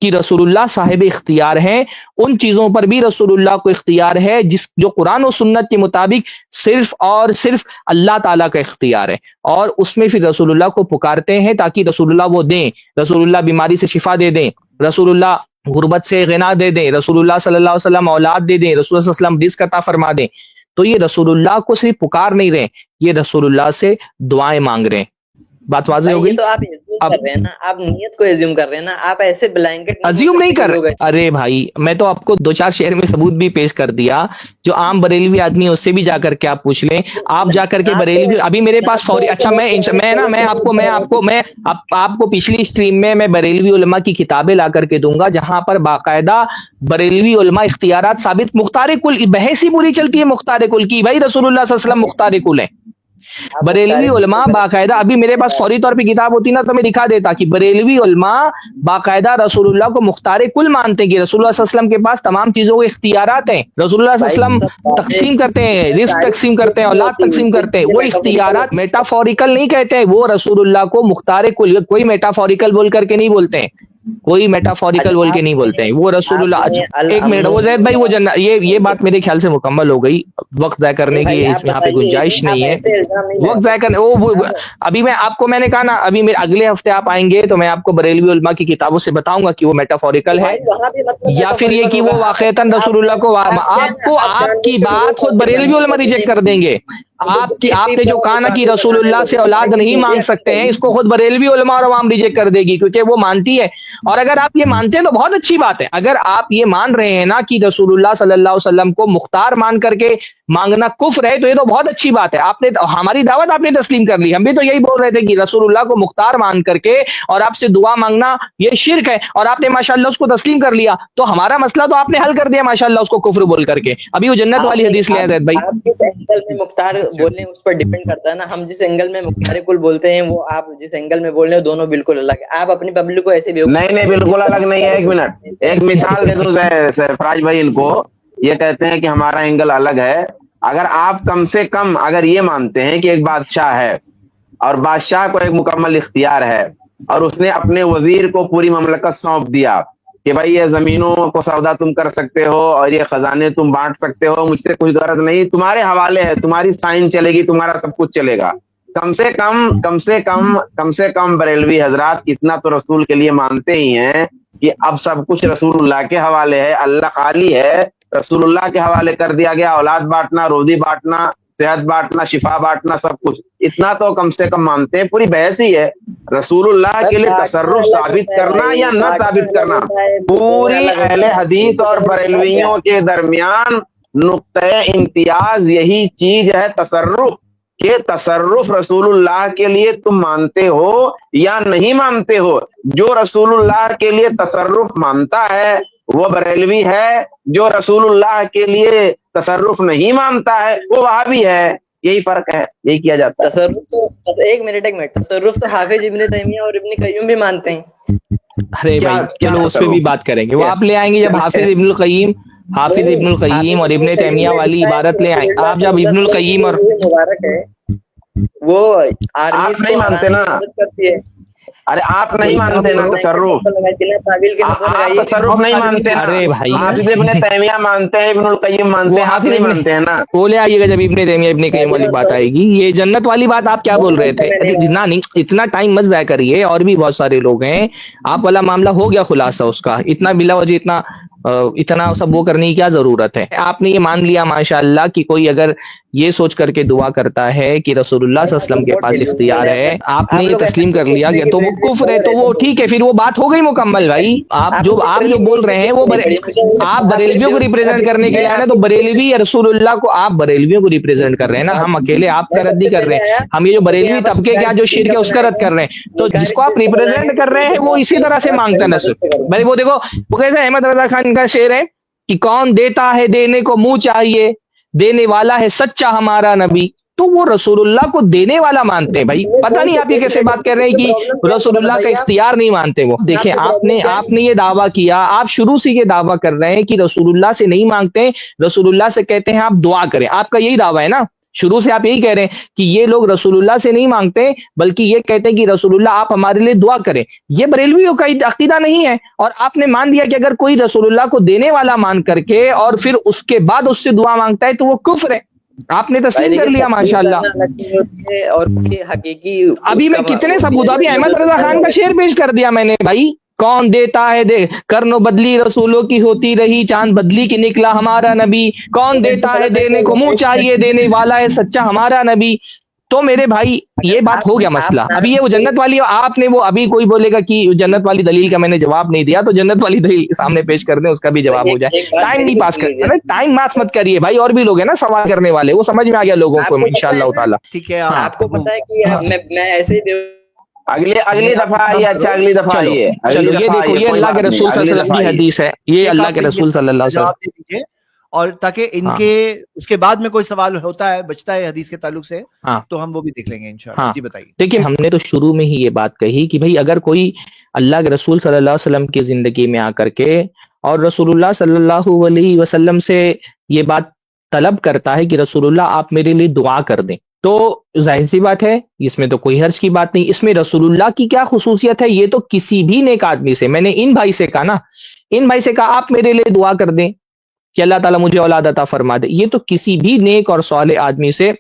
کہ رسول اللہ صاحب اختیار ہیں، ان چیزوں پر بھی رسول اللہ کو اختیار ہے جو قرآن و سنت کے مطابق صرف اور صرف اللہ تعالیٰ کا اختیار ہے. اور اس میں پھر رسول اللہ کو پکارتے ہیں تاکہ رسول اللہ وہ دیں، رسول اللہ بیماری سے شفا دے دیں، رسول اللہ غربت سے غنا دے دیں، رسول اللہ صلی اللہ علیہ وسلم اولاد دے دیں، رسول اللہ صلی اللہ علیہ وسلم رزق عطا فرما دیں. تو یہ رسول اللہ کو صرف پکار نہیں رہے، یہ رسول اللہ سے دعائیں مانگ رہے ہیں. بات واضح ہو گئی؟ تو آپ کر رہے ہیں نا، آپ نیت کو ایزیوم کر رہے ہیں نا، آپ ایسے بلینکٹ ایزیوم نہیں کر رہے. ارے بھائی، میں تو آپ کو 2-4 شہر میں ثبوت بھی پیش کر دیا، جو عام بریلوی آدمی ہے اس سے بھی جا کر کے آپ پوچھ لیں. آپ جا کر کے بریلوی، ابھی میرے پاس فوری، اچھا میں آپ کو پچھلی اسٹریم میں بریلوی علماء کی کتابیں لا کر کے دوں گا، جہاں پر باقاعدہ بریلوی علماء اختیارات ثابت، مختار کل بحث ہی پوری چلتی ہے مختار کل کی. بھائی رسول اللہ صلی اللہ علیہ وسلم مختار کل ہے. بریلوی علماء باقاعدہ، ابھی میرے پاس فوری طور پہ کتاب ہوتی نا تو میں دکھا دیتا کہ بریلوی علماء باقاعدہ رسول اللہ کو مختار کل مانتے ہیں، کہ رسول اللہ صلی اللہ علیہ وسلم کے پاس تمام چیزوں کے اختیارات ہیں. رسول اللہ صلی اللہ علیہ وسلم تقسیم کرتے ہیں، رزق تقسیم کرتے ہیں، اولاد تقسیم کرتے ہیں. وہ اختیارات میٹافوریکل نہیں کہتے ہیں، وہ رسول اللہ کو مختار کل، کوئی میٹافوریکل بول کر کے نہیں بولتے ہیں، کوئی میٹافوریکل بول کے نہیں بولتے ہیں، وہ رسول اللہ. ایک منٹ، وہ زید بھائی، وہ یہ بات میرے خیال سے مکمل ہو گئی، وقت ضائع کرنے کی یہاں پہ گنجائش نہیں ہے. وقت ضائع کرنے ابھی میں نے کہا نا، ابھی اگلے ہفتے آپ آئیں گے تو میں آپ کو بریلوی علماء کی کتابوں سے بتاؤں گا کہ وہ میٹافوریکل ہے یا پھر یہ کہ وہ واقعتاً رسول اللہ کو. آپ کی بات خود بریلوی علماء ریجیکٹ کر دیں گے. آپ نے جو کہا نا کہ رسول اللہ سے اولاد نہیں مانگ سکتے ہیں، اس کو خود بریلوی علماء اور عوام ریجیکٹ کر دے گی، کیونکہ وہ مانتی ہے. اور اگر آپ یہ مانتے ہیں تو بہت اچھی بات ہے. اگر آپ یہ مان رہے ہیں نا کہ رسول اللہ صلی اللہ علیہ وسلم کو مختار مان کر کے مانگنا کفر ہے، تو یہ تو بہت اچھی بات ہے. آپ نے ہماری دعوت آپ نے تسلیم کر لی. ہم بھی تو یہی بول رہے تھے کہ رسول اللہ کو مختار مان کر کے اور آپ سے دعا مانگنا یہ شرک ہے، اور آپ نے ماشاءاللہ اس کو تسلیم کر لیا. تو ہمارا مسئلہ تو آپ نے حل کر دیا ماشاءاللہ اس کو کفر بول کر کے. ابھی وہ جنت والی حدیث لے آئے زید بھائی. آپ جس اینگل میں مختار بولنے اس پر ڈیپینڈ کرتا ہے نا. ہم جس اینگل میں مختار کل بولتے ہیں وہ آپ جس اینگل میں بول رہے ہیں دونوں بالکل الگ ہے. آپ اپنی پبلک کو ایسے نہیں بالکل الگ نہیں ہے. ایک منٹ، ایک مثال دے دوں سرفراز بھائی. ان کو یہ کہتے ہیں کہ ہمارا اینگل الگ ہے. اگر آپ کم سے کم اگر یہ مانتے ہیں کہ ایک بادشاہ ہے اور بادشاہ کو ایک مکمل اختیار ہے اور اس نے اپنے وزیر کو پوری مملکت سونپ دیا کہ بھائی یہ زمینوں کو سودا تم کر سکتے ہو اور یہ خزانے تم بانٹ سکتے ہو، مجھ سے کوئی غرض نہیں، تمہارے حوالے ہے، تمہاری سائن چلے گی، تمہارا سب کچھ چلے گا. کم سے کم بریلوی حضرات اتنا تو رسول کے لیے مانتے ہی ہیں کہ اب سب کچھ رسول اللہ کے حوالے ہے. اللہ خالی ہے، رسول اللہ کے حوالے کر دیا گیا. اولاد بانٹنا، روزی بانٹنا، صحت بانٹنا، شفا بانٹنا، سب کچھ اتنا تو کم سے کم مانتے ہیں. پوری بحث ہی ہے رسول اللہ کے لیے تصرف ثابت کرنا یا نہ ثابت کرنا. پوری اہل حدیث اور بریلویوں کے درمیان نقطۂ امتیاز یہی چیز ہے، تصرف. کہ تصرف رسول اللہ کے لیے تم مانتے ہو یا نہیں مانتے ہو. جو رسول اللہ کے لیے تصرف مانتا ہے وہ بریلوی ہے، جو رسول اللہ کے لیے تصرف نہیں مانتا ہے وہ وہابی ہے. یہی فرق ہے، یہی کیا جاتا ہے. تصرف تو ایک منٹ تصرف تو حافظ ابن تیمیہ اور ابن قیم بھی مانتے ہیں. ارے بھائی چلو اس پہ بھی بات کریں گے، وہ آپ لے آئیں گے جب حافظ ابن القیم اور ابن تیمیہ والی عبارت لے آئیں. آپ جب ابن القیم اور مبارک ہے وہ آپ نہیں مانتے نا. ارے آپ نہیں مانتے نا تصرف، آپ تصرف نہیں مانتے نا. ارے بھائی حافظ ابن تیمیہ مانتے ہیں، ابن القیم مانتے ہیں، آپ نہیں مانتے ہیں نا. وہ لے آئیے گا جب ابن تیمیہ ابن قیم والی بات آئے گی. یہ جنت والی بات آپ کیا بول رہے تھے؟ اتنا ٹائم مت ضائع کریے، اور بھی بہت سارے لوگ ہیں. آپ والا معاملہ ہو گیا خلاصہ اس کا. اتنا بلا وجہ اتنا سب وہ کرنے کی کیا ضرورت ہے؟ آپ نے یہ مان لیا ماشاءاللہ کہ کوئی اگر یہ سوچ کر کے دعا کرتا ہے کہ رسول اللہ صلی اللہ علیہ وسلم کے پاس اختیار ہے، آپ نے یہ تسلیم کر لیا کہ تو وہ کفر ہے، تو وہ ٹھیک ہے، پھر وہ بات ہو گئی مکمل. بھائی آپ جو بول رہے ہیں وہ آپ بریلویوں کو ریپرزینٹ کرنے کے لیے آئے نا، تو بریلوی یا رسول اللہ کو آپ بریلویوں کو ریپرزینٹ کر رہے ہیں نا. ہم اکیلے آپ کا رد نہیں کر رہے ہیں. ہم یہ جو بریلوی طبقے کا جو شرک ہے اس کا رد کر رہے ہیں. تو جس کو آپ ریپرزینٹ کر رہے ہیں وہ اسی طرح سے مانگتا ہے نا. بھائی وہ دیکھو وہ کیسے احمد رضا خان کا شعر ہے کہ کون دیتا ہے دینے کو منہ چاہیے، دینے والا ہے سچا ہمارا نبی. تو وہ رسول اللہ کو دینے والا مانتے ہیں. بھائی پتہ نہیں آپ یہ کیسے بات کر رہے ہیں کہ رسول اللہ کا اختیار نہیں مانتے. وہ دیکھیں آپ نے یہ دعویٰ کیا، آپ شروع سے یہ دعویٰ کر رہے ہیں کہ رسول اللہ سے نہیں مانگتے، رسول اللہ سے کہتے ہیں آپ دعا کریں. آپ کا یہی دعویٰ ہے نا، شروع سے آپ یہی کہہ رہے ہیں کہ یہ لوگ رسول اللہ سے نہیں مانگتے بلکہ یہ کہتے ہیں کہ رسول اللہ آپ ہمارے لیے دعا کریں. یہ بریلویوں کا عقیدہ نہیں ہے. اور آپ نے مان لیا کہ اگر کوئی رسول اللہ کو دینے والا مان کر کے اور پھر اس کے بعد اس سے دعا مانگتا ہے تو وہ کفر ہے. آپ نے تسلیم کر لیا ماشاءاللہ. اور حقیقی ابھی میں کتنے ثبوت، ابھی احمد رضا خان کا شعر پیش کر دیا میں نے. بھائی کون دیتا ہے دے کرنو بدلی رسولوں کی ہوتی رہی، چاند بدلی کی نکلا ہمارا نبی. کون دیتا ہے دینے کو منہ چاہیے، دینے والا ہے سچا ہمارا نبی. تو میرے بھائی یہ بات ہو گیا مسئلہ. ابھی یہ وہ جنت والی آپ نے وہ ابھی کوئی بولے گا کہ جنت والی دلیل کا میں نے جواب نہیں دیا، تو جنت والی دلیل سامنے پیش کر دیں، اس کا بھی جواب ہو جائے. ٹائم نہیں پاس کر، ٹائم پاس مت کریے بھائی. اور بھی لوگ ہیں نا سوال کرنے والے، وہ سمجھ میں آ گیا لوگوں کو انشاءاللہ تعالیٰ. ٹھیک ہے. آپ کو پتا ہے کہ میں ایسے ہی اگلی دفعہ آئیے. اچھا اگلی دفعہ آئیے. چلو یہ دیکھو، یہ اللہ کے رسول صلی اللہ علیہ وسلم کی حدیث ہے. یہ اللہ کے رسول صلی اللہ علیہ وسلم. اور تاکہ ان کے اس کے بعد میں کوئی سوال ہوتا ہے بچتا ہے حدیث کے تعلق سے تو ہم وہ بھی دیکھ لیں گے انشاءاللہ. جی بتائیے. دیکھیں ہم نے تو شروع میں ہی یہ بات کہی کہ بھائی اگر کوئی اللہ کے رسول صلی اللہ علیہ وسلم کی زندگی میں آ کر کے اور رسول اللہ صلی اللہ علیہ وسلم سے یہ بات طلب کرتا ہے کہ رسول اللہ آپ میرے لیے دعا کر دیں، تو ظاہر سی بات ہے اس میں تو کوئی حرج کی بات نہیں. اس میں رسول اللہ کی کیا خصوصیت ہے؟ یہ تو کسی بھی نیک آدمی سے، میں نے ان بھائی سے کہا نا، ان بھائی سے کہا آپ میرے لیے دعا کر دیں کہ اللہ تعالیٰ مجھے اولاد عطا فرما دے. یہ تو کسی بھی نیک اور صالح آدمی سے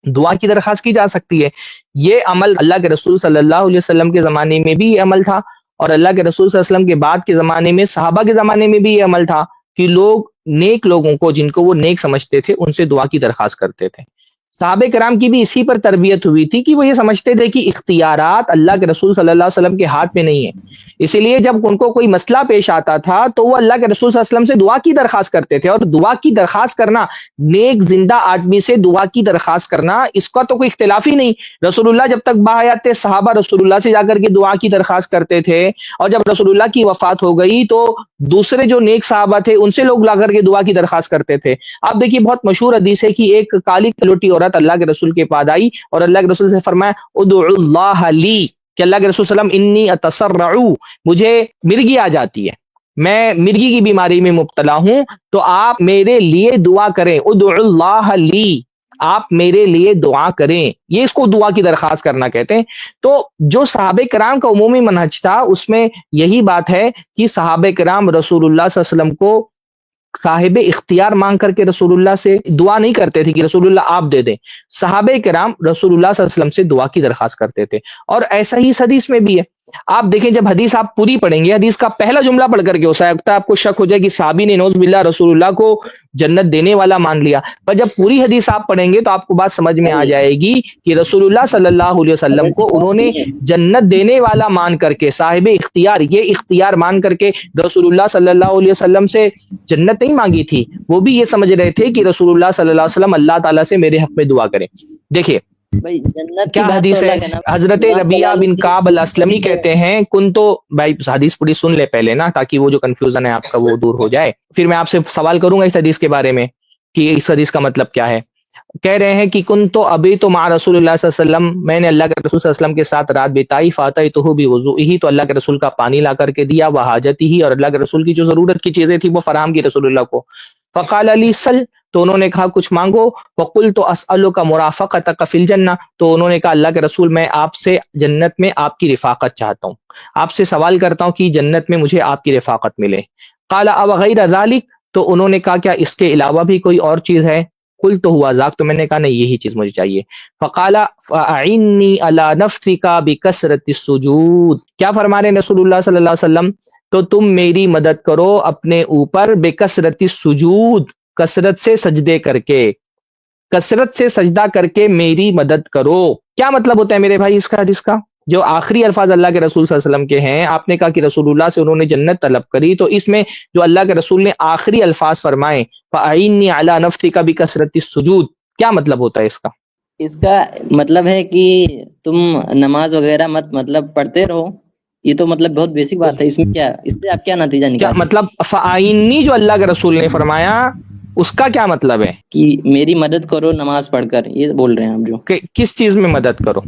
دعا کی درخواست کی جا سکتی ہے. یہ عمل اللہ کے رسول صلی اللہ علیہ وسلم کے زمانے میں بھی یہ عمل تھا، اور اللہ کے رسول صلی اللہ علیہ وسلم کے بعد کے زمانے میں صحابہ کے زمانے میں بھی یہ عمل تھا کہ لوگ نیک لوگوں کو جن کو وہ نیک سمجھتے تھے ان سے دعا کی درخواست کرتے تھے. صحابہ کرام کی بھی اسی پر تربیت ہوئی تھی کہ وہ یہ سمجھتے تھے کہ اختیارات اللہ کے رسول صلی اللہ علیہ وسلم کے ہاتھ میں نہیں ہے، اسی لیے جب ان کو کوئی مسئلہ پیش آتا تھا تو وہ اللہ کے رسول صلی اللہ علیہ وسلم سے دعا کی درخواست کرتے تھے، اور دعا کی درخواست کرنا، نیک زندہ آدمی سے دعا کی درخواست کرنا، اس کا تو کوئی اختلاف ہی نہیں۔ رسول اللہ جب تک باحیات تھے، صحابہ رسول اللہ سے جا کر کے دعا کی درخواست کرتے تھے، اور جب رسول اللہ کی وفات ہو گئی تو دوسرے جو نیک صحابہ تھے ان سے لوگ لا کر کے دعا کی درخواست کرتے تھے۔ آپ دیکھیے بہت مشہور حدیث ہے کہ ایک کالی کلوٹی عورت اللہ کے رسول کے پاس آئی اور اللہ کے رسول سے فرمایا ادعو اللہ لی، کہ اللہ کے رسول صلی اللہ علیہ وسلم انی اتسرع، مجھے مرگی آ جاتی ہے، میں مرگی کی بیماری میں مبتلا ہوں، تو آپ میرے لیے دعا کریں، ادعو اللہ لی، آپ میرے لیے دعا کریں، یہ اس کو دعا کی درخواست کرنا کہتے ہیں۔ تو جو صحابہ کرام کا عمومی منہج تھا اس میں یہی بات ہے کہ صحابہ کرام رسول اللہ صلی اللہ علیہ وسلم کو صاحب اختیار مانگ کر کے رسول اللہ سے دعا نہیں کرتے تھے کہ رسول اللہ آپ دے دیں، صحابہ کرام رسول اللہ صلی اللہ علیہ وسلم سے دعا کی درخواست کرتے تھے، اور ایسا ہی اس حدیث میں بھی ہے۔ آپ دیکھیں جب حدیث آپ پوری پڑھیں گے، حدیث کا پہلا جملہ پڑھ کر کے ہو سکتا ہے آپ کو شک ہو جائے کہ صحابی نے نعوذ باللہ رسول اللہ کو جنت دینے والا مان لیا، پر جب پوری حدیث آپ پڑھیں گے تو آپ کو بات سمجھ میں آ جائے گی کہ رسول اللہ صلی اللہ علیہ وسلم کو انہوں نے جنت دینے والا مان کر کے، صاحب اختیار، یہ اختیار مان کر کے رسول اللہ صلی اللہ علیہ وسلم سے جنت نہیں مانگی تھی، وہ بھی یہ سمجھ رہے تھے کہ رسول اللہ صلی اللہ علیہ وسلم اللہ تعالیٰ سے میرے حق میں دعا کریں۔ دیکھیے بھائی جنت کیا حدیث ہے، حضرت ربیعہ بن کعب الاسلمی کہتے ہیں کن تو، بھائی حدیث پوری سن لے پہلے نا، تاکہ وہ جو کنفیوژن ہے آپ کا وہ دور ہو جائے، پھر میں آپ سے سوال کروں گا اس حدیث کے بارے میں کہ اس حدیث کا مطلب کیا ہے۔ کہہ رہے ہیں کہ کن تو ابھی تو مع رسول اللہ صلی اللہ علیہ وسلم، میں نے اللہ کے رسول صلی اللہ علیہ وسلم کے ساتھ رات بتائی، فاتحتہ بوضوئہ، تو اللہ کے رسول کا پانی لا کر کے دیا، وحاجتہ، اور اللہ کے رسول کی جو ضرورت کی چیزیں تھی وہ فراہم کی رسول اللہ کو، فقال علی سل، تو انہوں نے کہا کچھ مانگو، وقلت اسألک مرافقتک فی الجنہ، تو انہوں نے کہا اللہ کے رسول میں آپ سے جنت میں آپ کی رفاقت چاہتا ہوں، آپ سے سوال کرتا ہوں کہ جنت میں مجھے آپ کی رفاقت ملے۔ قال او غیر ذلک، تو انہوں نے کہا کیا اس کے علاوہ بھی کوئی اور چیز ہے؟ قلت ہوا ذاک، تو میں نے کہا نہیں یہی چیز مجھے چاہیے۔ فقال فاعنی علی نفسک بکثرۃ السجود، کیا فرما رہے ہیں رسول اللہ صلی اللہ علیہ وسلم، تو تم میری مدد کرو اپنے اوپر بکثرۃ السجود، کثرت سے سجدے کر کے، کثرت سے سجدہ کر کے میری مدد کرو۔ کیا مطلب ہوتا ہے میرے بھائی اس کا حدیث کا؟ جو آخری الفاظ اللہ کے رسول صلی اللہ علیہ وسلم کے ہیں، آپ نے کہا کہ رسول اللہ سے انہوں نے جنت طلب کری، تو اس میں جو اللہ کے رسول نے آخری الفاظ فرمائے فَأَعِنِّي عَلَى نَفْسِكَ بِكَثْرَةِ السُّجُودِ، کیا مطلب ہوتا ہے اس کا؟ اس کا مطلب ہے کہ تم نماز وغیرہ مطلب پڑھتے رہو، یہ تو مطلب بہت بیسک بات ہے، اس میں کیا، اس سے آپ کیا نتیجہ کیا نکالتے مطلب فَأَعِنِّي جو اللہ کے رسول نے فرمایا اس کا کیا مطلب ہے؟ کہ میری مدد کرو نماز پڑھ کر، یہ بول رہے ہیں آپ جو کہ کس چیز میں مدد کرو؟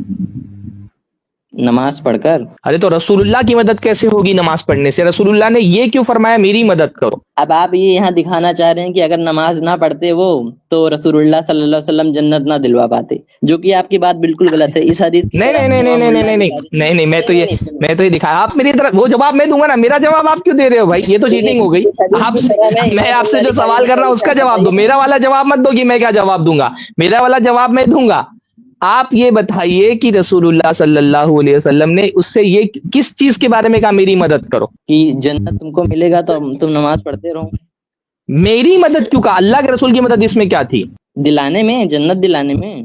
نماز پڑھ کر۔ ارے تو رسول اللہ کی مدد کیسے ہوگی نماز پڑھنے سے؟ رسول اللہ نے یہ کیوں فرمایا میری مدد کرو؟ اب آپ یہ یہاں دکھانا چاہ رہے ہیں کہ اگر نماز نہ پڑھتے وہ تو رسول اللہ صلی اللہ علیہ وسلم جنت نہ دلوا پاتے، جو کہ آپ کی بات بالکل غلط ہے۔ اس حدیث کی نہیں، میں تو یہ دکھایا، آپ میری طرف وہ جواب میں دوں گا نا، میرا جواب آپ کیوں دے رہے ہو بھائی؟ یہ تو چیٹنگ ہو گئی۔ میں آپ سے جو سوال کر رہا ہوں اس کا جواب دو، میرا والا جواب مت دو کہ میں کیا جواب دوں گا، میرا والا جواب میں دوں گا۔ آپ یہ بتائیے کہ رسول اللہ صلی اللہ علیہ وسلم نے اس سے یہ کس چیز کے بارے میں کہا میری مدد کرو؟ کہ جنت تم کو ملے گا تو تم نماز پڑھتے رہو۔ میری مدد کیوں کہا؟ اللہ کے رسول کی مدد اس میں کیا تھی؟ دلانے میں، جنت دلانے میں،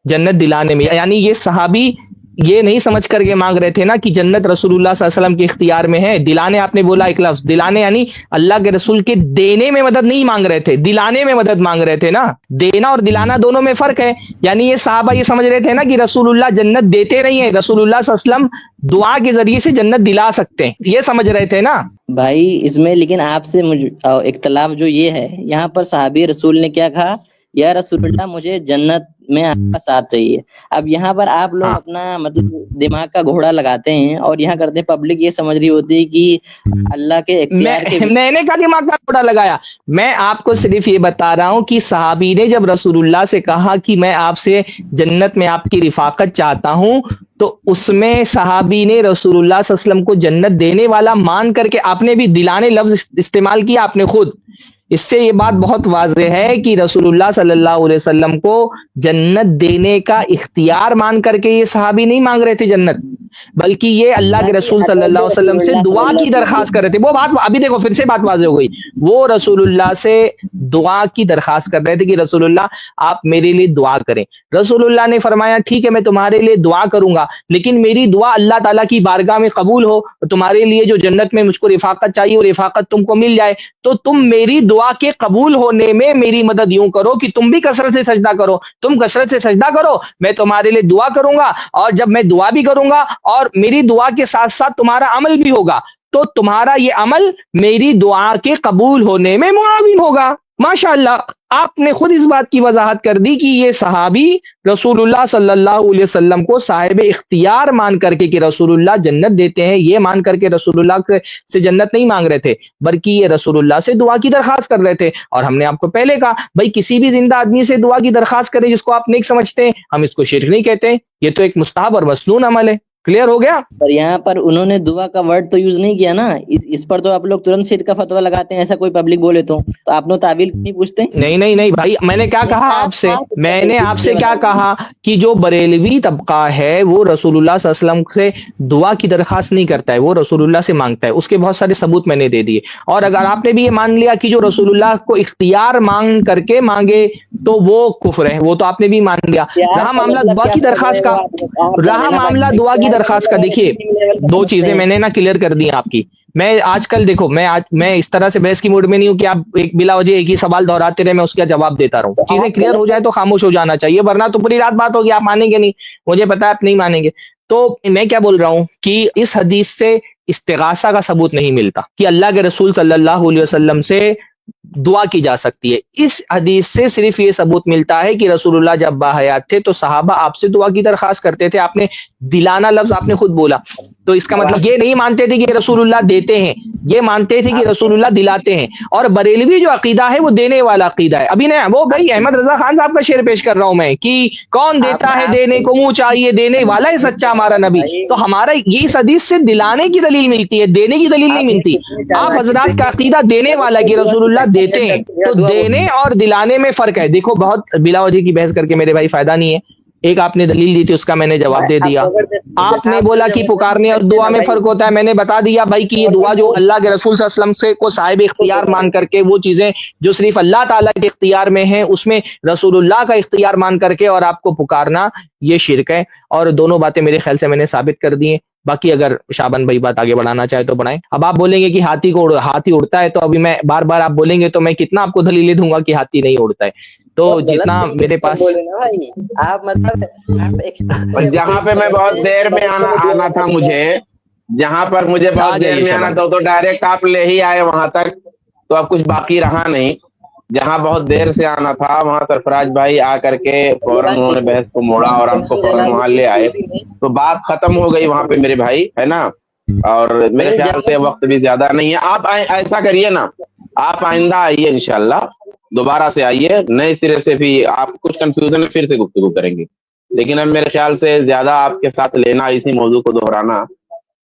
جنت دلانے میں، یعنی یہ صحابی یہ نہیں سمجھ کر کے مانگ رہے تھے نا کہ جنت رسول اللہ صلی اللہ علیہ وسلم کے اختیار میں ہے۔ دلانے آپ نے بولا ایک لفظ، دلانے یعنی اللہ کے رسول کے دینے میں مدد نہیں مانگ رہے تھے، دلانے میں مدد مانگ رہے تھے نا۔ دینا اور دلانا دونوں میں فرق ہے، یعنی یہ صحابہ یہ سمجھ رہے تھے نا کہ رسول اللہ جنت دیتے نہیں ہیں، رسول اللہ صلی اللہ علیہ وسلم دعا کے ذریعے سے جنت دلا سکتے ہیں، یہ سمجھ رہے تھے نا بھائی۔ اس میں لیکن آپ سے اختلاف جو یہ ہے، یہاں پر صحابی رسول نے کیا کہا، یا رسول اللہ مجھے جنت میں آپ کا ساتھ چاہیے۔ اب یہاں پر آپ لوگ اپنا مطلب دماغ کا گھوڑا لگاتے ہیں اور یہاں کرتے ہیں، پبلک یہ سمجھ رہی ہوتی ہے کہ اللہ کے اختیار کے میں نے کہا دماغ کا گھوڑا لگایا، میں آپ کو صرف یہ بتا رہا ہوں کہ صحابی نے جب رسول اللہ سے کہا کہ میں آپ سے جنت میں آپ کی رفاقت چاہتا ہوں، تو اس میں صحابی نے رسول اللہ صلی اللہ علیہ وسلم کو جنت دینے والا مان کر کے، آپ نے بھی دلانے لفظ استعمال کیا آپ نے خود، اس سے یہ بات بہت واضح ہے کہ رسول اللہ صلی اللہ علیہ وسلم کو جنت دینے کا اختیار مان کر کے یہ صحابی نہیں مانگ رہے تھے جنت، بلکہ یہ اللہ کے رسول صلی اللہ علیہ وسلم سے دعا کی درخواست کر رہے تھے. وہ بات ابھی دیکھو پھر سے بات واضح ہو گئی. وہ رسول اللہ سے دعا کی درخواست کر رہے تھے کہ رسول اللہ آپ میرے لیے دعا کریں. رسول اللہ نے فرمایا ٹھیک ہے میں تمہارے لیے دعا کروں گا, لیکن میری دعا اللہ تعالیٰ کی بارگاہ میں قبول ہو, تمہارے لیے جو جنت میں مجھ کو رفاقت چاہیے وہ رفاقت تم کو مل جائے, تو تم میری دعا کے قبول ہونے میں میری مدد یوں کرو کہ تم بھی کثرت سے سجدہ کرو, تم کثرت سے سجدہ کرو, میں تمہارے لیے دعا کروں گا, اور جب میں دعا بھی کروں گا اور میری دعا کے ساتھ ساتھ تمہارا عمل بھی ہوگا, تو تمہارا یہ عمل میری دعا کے قبول ہونے میں معاون ہوگا. ماشاءاللہ آپ نے خود اس بات کی وضاحت کر دی کہ یہ صحابی رسول اللہ صلی اللہ علیہ وسلم کو صاحب اختیار مان کر کے کہ رسول اللہ جنت دیتے ہیں, یہ مان کر کے رسول اللہ سے جنت نہیں مانگ رہے تھے, بلکہ یہ رسول اللہ سے دعا کی درخواست کر رہے تھے. اور ہم نے آپ کو پہلے کہا بھائی کسی بھی زندہ آدمی سے دعا کی درخواست کرے جس کو آپ نیک سمجھتے ہیں, ہم اس کو شرک نہیں کہتے, یہ تو ایک مستحب اور مسنون عمل ہے. کلیئر ہو گیا؟ پر یہاں پر انہوں نے دعا کا ورڈ تو یوز نہیں کیا نا, اس پر تو آپ لوگ ترنت شرک کا فتویٰ لگاتے ہیں, ایسا کوئی پبلک بولے تو آپ نے تعویل نہیں پوچھتے. نہیں بھائی, میں نے کیا کہا آپ سے, میں نے آپ سے کیا کہا کہ جو بریلوی طبقہ ہے وہ رسول اللہ صلی اللہ علیہ وسلم سے دعا کی درخواست نہیں کرتا ہے, وہ رسول اللہ سے مانگتا ہے. اس کے بہت سارے ثبوت میں نے دے دیے. اور اگر آپ نے بھی یہ مان لیا کہ جو رسول اللہ کو اختیار مانگ کر کے مانگے تو وہ کفر ہے, وہ تو آپ نے بھی مان لیا. رہا معاملہ دعا کی درخواست کا, دیکھیے دو چیزیں میں نے نا کلیئر کر دی آپ کی. میں آج کل دیکھو میں اس طرح سے بحث کی موڈ میں نہیں ہوں کہ آپ ایک بلا وجہ ایک ہی سوال دہراتے رہے میں اس کا جواب دیتا رہوں. چیزیں کلیئر ہو جائے تو خاموش ہو جانا چاہیے, ورنہ تو پوری رات بات ہوگی, آپ مانیں گے نہیں, مجھے پتا ہے آپ نہیں مانیں گے. تو میں کیا بول رہا ہوں کہ اس حدیث سے استغاثہ کا ثبوت نہیں ملتا کہ اللہ کے رسول صلی اللہ علیہ وسلم سے دعا کی جا سکتی ہے. اس حدیث سے صرف یہ ثبوت ملتا ہے کہ رسول اللہ جب باحیات تھے تو صحابہ آپ سے دعا کی درخواست کرتے تھے. آپ نے دلانہ لفظ آپ نے خود بولا, تو اس کا مطلب یہ نہیں مانتے تھے کہ رسول اللہ دیتے ہیں, یہ مانتے تھے کہ رسول اللہ دلاتے ہیں. اور بریلوی جو عقیدہ ہے وہ دینے والا عقیدہ ہے. ابھی نہیں وہ بھائی احمد رضا خان صاحب کا شعر پیش کر رہا ہوں میں کہ کون دیتا ہے دینے کو منہ چاہیے, دینے والا ہے سچا ہمارا نبی. تو ہمارا یہ اس حدیث سے دلانے کی دلیل ملتی ہے, دینے کی دلیل نہیں ملتی. آپ حضرات کا عقیدہ دینے والا کہ رسول اللہ دیتے ہیں, تو دینے اور دلانے میں فرق ہے. دیکھو بہت بلا وجہ کی بحث کر کے میرے بھائی فائدہ نہیں ہے. ایک آپ نے دلیل دی تھی اس کا میں نے جواب دے دیا. آپ نے بولا کہ پکارنے اور دعا میں فرق ہوتا ہے, میں نے بتا دیا بھائی کہ یہ دعا جو اللہ کے رسول صلی اللہ علیہ وسلم سے کو صاحب اختیار مان کر کے وہ چیزیں جو صرف اللہ تعالیٰ کے اختیار میں ہیں اس میں رسول اللہ کا اختیار مان کر کے اور آپ کو پکارنا یہ شرک ہے. اور دونوں باتیں میرے خیال سے میں نے ثابت کر دی ہیں. باقی اگر شابن بھائی بات آگے بڑھانا چاہے تو بڑھائیں. اب آپ بولیں گے کہ ہاتھی اڑتا ہے, تو ابھی میں بار بار آپ بولیں گے تو میں کتنا آپ کو دلیلیں دوں گا کہ ہاتھی نہیں اڑتا ہے. تو جتنا میرے پاس آپ مطلب جہاں پہ میں بہت دیر میں آنا تھا, جہاں پر مجھے بہت دیر میں آنا تھا تو ڈائریکٹ آپ لے ہی آئے وہاں تک, تو اب کچھ باقی رہا نہیں. جہاں بہت دیر سے آنا تھا وہاں سرفراز بھائی آ کر کے فوراً انہوں نے بحث کو موڑا اور ہم کو فوراً وہاں لے آئے, تو بات ختم ہو گئی وہاں پہ میرے بھائی, ہے نا. اور میرے خیال سے وقت بھی زیادہ نہیں ہے. آپ ایسا کریے نا, آپ آئندہ آئیے انشاءاللہ, دوبارہ سے آئیے, نئے سرے سے بھی آپ کچھ کنفیوژن پھر سے گفتگو کریں گے. لیکن اب میرے خیال سے زیادہ آپ کے ساتھ لینا, اسی موضوع کو دہرانا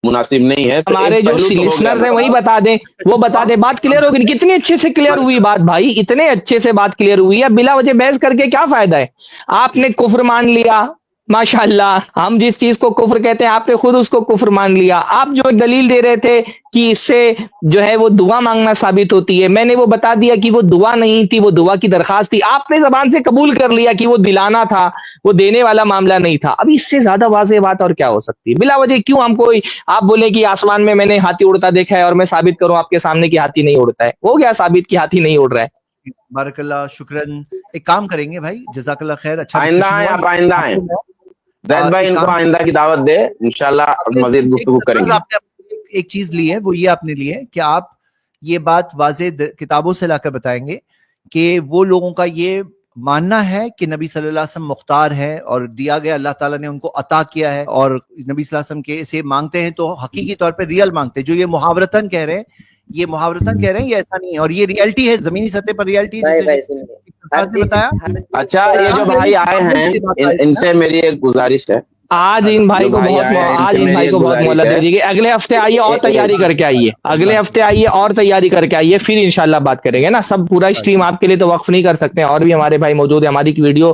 مناسب نہیں ہے. ہمارے جو لسنرز ہیں وہی بتا دیں, وہ بتا دیں. بات کلیئر ہوگی, کتنی اچھے سے کلیئر ہوئی بات بھائی, اتنے اچھے سے بات کلیئر ہوئی ہے. بلا وجہ بحث کر کے کیا فائدہ ہے. آپ نے کفر مان لیا, ماشاءاللہ, ہم جس چیز کو کفر کہتے ہیں آپ نے خود اس کو کفر مان لیا. آپ جو ایک دلیل دے رہے تھے کہ اس سے جو ہے وہ دعا مانگنا ثابت ہوتی ہے, میں نے وہ بتا دیا کہ وہ دعا نہیں تھی, وہ دعا کی درخواست تھی. آپ نے زبان سے قبول کر لیا کہ وہ دلانا تھا, وہ دینے والا معاملہ نہیں تھا. اب اس سے زیادہ واضح بات اور کیا ہو سکتی ہے. بلا وجہ کیوں ہم کو آپ بولے کہ آسمان میں نے ہاتھی اڑتا دیکھا ہے اور میں ثابت کروں آپ کے سامنے کہ ہاتھی نہیں اڑتا ہے. ہو گیا ثابت کہ ہاتھی نہیں اڑ رہا ہے. بارک اللہ, شکرن. ایک کام کریں گے بھائی, جزاک اللہ خیر. اچھا آئندہ آئیں, آپ آئندہ آئیں, زید بھائی ان کو آئندہ کی دعوت دے, انشاءاللہ مزید گفتگو کریں گے. آپ نے ایک چیز لی ہے, وہ یہ آپ نے لی ہے کہ آپ یہ بات واضح کتابوں سے لا کر بتائیں گے کہ وہ لوگوں کا یہ ماننا ہے کہ نبی صلی اللہ علیہ وسلم مختار ہے اور دیا گیا, اللہ تعالیٰ نے ان کو عطا کیا ہے, اور نبی صلی اللہ علیہ وسلم کے سے مانگتے ہیں تو حقیقی طور پہ ریئل مانگتے ہیں. جو یہ محاورتاً کہہ رہے ہیں, یہ محاورتاً کہہ رہے ہیں, یہ ایسا نہیں ہے, اور یہ ریئلٹی ہے, زمینی سطح پر ریئلٹی بتایا. اچھا, یہ جو بھائی آئے ہیں ان سے میری ایک گزارش ہے, آج ان بھائی کو بہت مہلت دے دیجیے. اگلے ہفتے آئیے اور تیاری کر کے آئیے, اگلے ہفتے آئیے اور تیاری کر کے آئیے, پھر انشاءاللہ بات کریں گے نا. سب پورا اسٹریم آپ کے لیے تو وقف نہیں کر سکتے, اور بھی ہمارے بھائی موجود ہیں. ہماری ویڈیو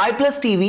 iPlus TV